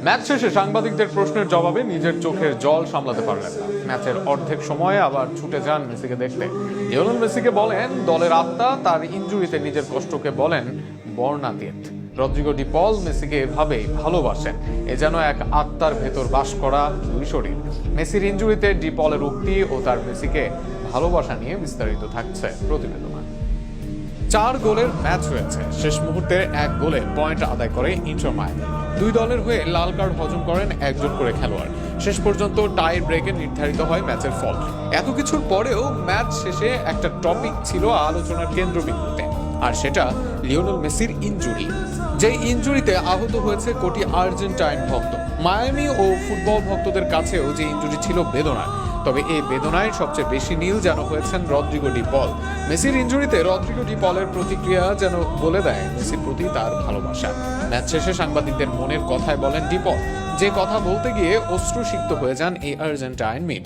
Match শেষে সাংবাদিকদের প্রশ্নের জবাবে নিজের চোখের জল সামলাতে পারলেন না। ম্যাচের অর্ধেক সময়ে আবার ছুটে যান মেসিকে দেখতে। লিওনেল মেসিকে বলেন দলের আত্মা, তার ইনজুরিতে নিজের কষ্টকে বলেন বর্ণাতীত। রদ্রিগো ডি পল মেসিকে এভাবেই ভালোবাসেন, এ যেন এক আত্মার ভেতর বাস করা দুই শরীর। মেসির ইনজুরিতে ডি পলের উক্তি ও তার মেসিকে ভালোবাসা নিয়ে বিস্তারিত থাকছে প্রতিবেদনে। 4 গোলের ম্যাচ হয়েছে। শেষ মুহূর্তে 1 গোলে পয়েন্ট আদায় করে ইন্টার মায়ামি। দুই দলের হয়ে লাল কার্ড হজম করেন একজন করে খেলোয়াড়। শেষ পর্যন্ত টাই ব্রেকে নির্ধারিত হয় ম্যাচের ফল। এত কিছুর পরেও ম্যাচ শেষে একটা টপিক ছিল আলোচনার কেন্দ্রবিন্দুতে, আর সেটা লিওনেল মেসির ইনজুরি। যে ইনজুরিতে আহত হয়েছে কোটি আর্জেন্টাইন ভক্ত। মায়ামি ও ফুটবল ভক্তদের কাছেও যে ইনজুরি ছিল বেদনার। তবে এই বেদনায় সবচেয়ে বেশি নীল যেন হয়েছেন রদ্রিগো ডি পল। মেসির ইনজুরিতে রদ্রিগো ডি পলের প্রতিক্রিয়া যেন বলে দেয় মেসির প্রতি তার ভালোবাসা। ম্যাচ শেষে সাংবাদিকদের মনের কথায় বলেন ডি পল, যে কথা বলতে গিয়ে অশ্রুসিক্ত হয়ে যান এই আর্জেন্টাইন মিড।